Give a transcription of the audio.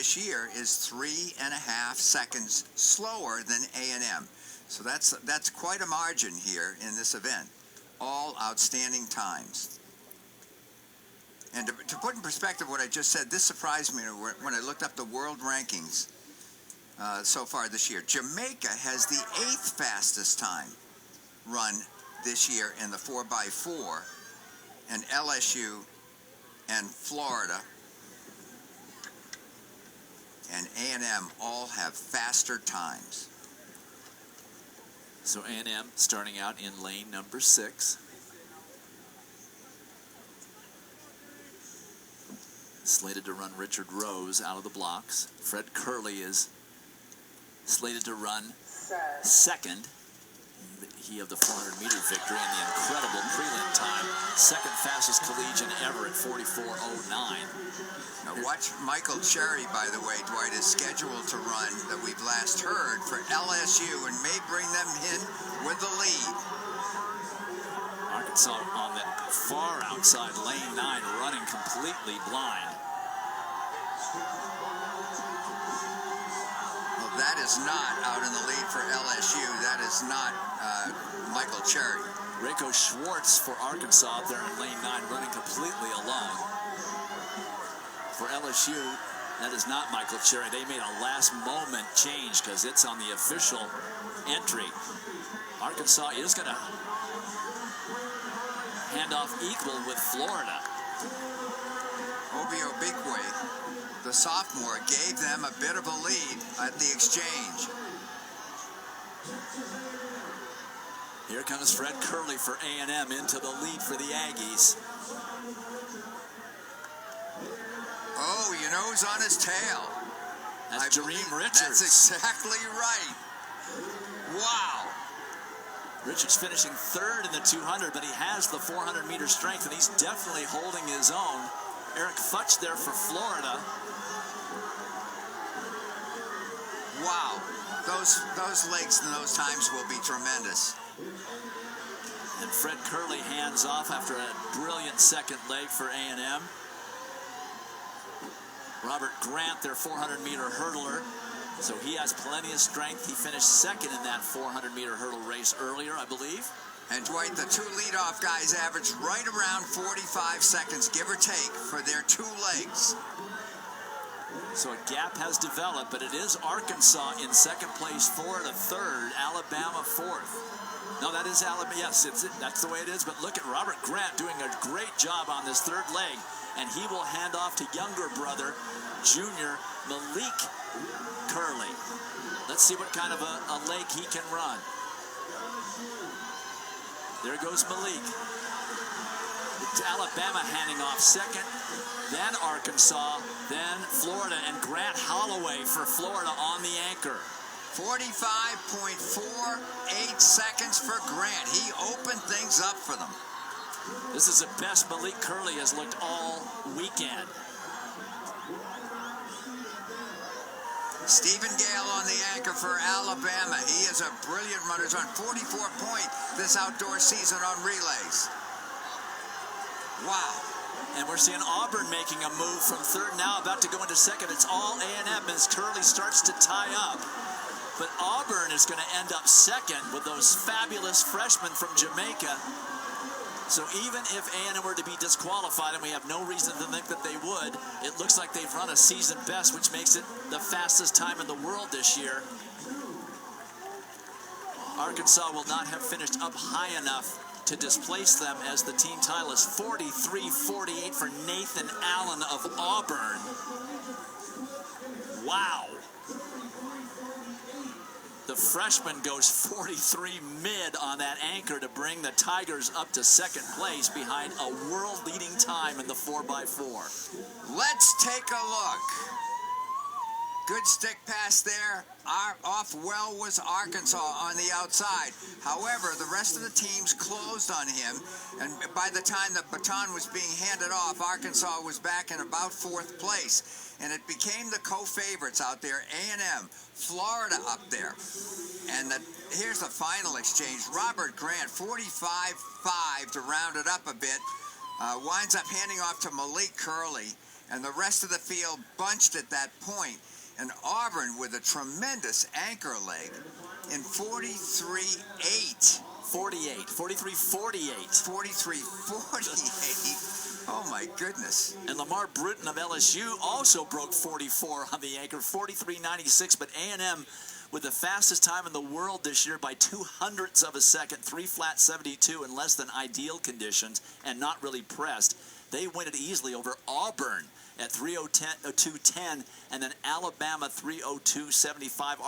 this year is 3.5 seconds slower than A&M. So that's quite a margin here in this event. All outstanding times. And to put in perspective what I just said, this surprised me when I looked up the world rankings so far this year. Jamaica has the 8th fastest time run this year in the 4x4, and LSU and Florida and A&M all have faster times. So A&M starting out in lane number 6. Slated to run Richard Rose out of the blocks. Fred Curley is slated to run second. He of the 400-meter victory and the incredible prelim time. Second fastest collegian ever at 44:09. Now watch Michael Cherry, by the way, Dwight, is scheduled to run, that we've last heard, for LSU and may bring them in with the lead. Arkansas on the far outside lane 9, running completely blind. Well, that is not out in the lead for LSU. That is not Michael Cherry. Rico Schwartz for Arkansas up there in lane 9, running completely alone. For LSU, that is not Michael Cherry. They made a last-moment change because it's on the official entry. Arkansas is going to hand off equal with Florida. Obi Obikwe, the sophomore, gave them a bit of a lead at the exchange. Here comes Fred Curley for A&M into the lead for the Aggies. Oh, you know who's on his tail? That's Jareem Richards. That's exactly right. Wow. Richards finishing 3rd in the 200, but he has the 400-meter strength, and he's definitely holding his own. Eric Futch there for Florida. Wow. Those legs and those times will be tremendous. And Fred Curley hands off after a brilliant second leg for A&M. Robert Grant, their 400-meter hurdler. So he has plenty of strength. He finished 2nd in that 400-meter hurdle race earlier, I believe. And Dwight, the 2 leadoff guys averaged right around 45 seconds, give or take, for their 2 legs. So a gap has developed, but it is Arkansas in 2nd place, Florida 3rd, Alabama 4th. No, that is Alabama. Yes, that's the way it is. But look at Robert Grant doing a great job on this 3rd leg, and he will hand off to younger brother, junior Malik Curley. Let's see what kind of a leg he can run. There goes Malik. It's Alabama handing off 2nd, then Arkansas, then Florida, and Grant Holloway for Florida on the anchor. 45.48 seconds for Grant. He opened things up for them. This is the best Malik Curley has looked all weekend. Stephen Gale on the anchor for Alabama. He is a brilliant runner. He's on 44 points this outdoor season on relays. Wow. And we're seeing Auburn making a move from 3rd now, about to go into 2nd. It's all A&M as Curley starts to tie up. But Auburn is going to end up 2nd with those fabulous freshmen from Jamaica. So even if A&M were to be disqualified, and we have no reason to think that they would, it looks like they've run a season best, which makes it the fastest time in the world this year. Arkansas will not have finished up high enough to displace them as the team title is 43-48 for Nathan Allen of Auburn. Wow. The freshman goes 43 mid on that anchor to bring the Tigers up to 2nd place behind a world-leading time in the 4x4. Let's take a look. Good stick pass there. Off well was Arkansas on the outside. However, the rest of the teams closed on him, and by the time the baton was being handed off, Arkansas was back in about 4th place, and it became the co-favorites out there. A&M, Florida up there. And here's the final exchange. Robert Grant, 45-5 to round it up a bit, winds up handing off to Malik Curley. and the rest of the field bunched at that point. And Auburn with a tremendous anchor leg in 43.8. 43.48. Oh my goodness. And Lamar Bruton of LSU also broke 44 on the anchor, 43.96, but A&M with the fastest time in the world this year by 0.02 of a second, 3 flat 72 in less than ideal conditions and not really pressed. They win it easily over Auburn at 3:02.10, and then Alabama 3:02.75.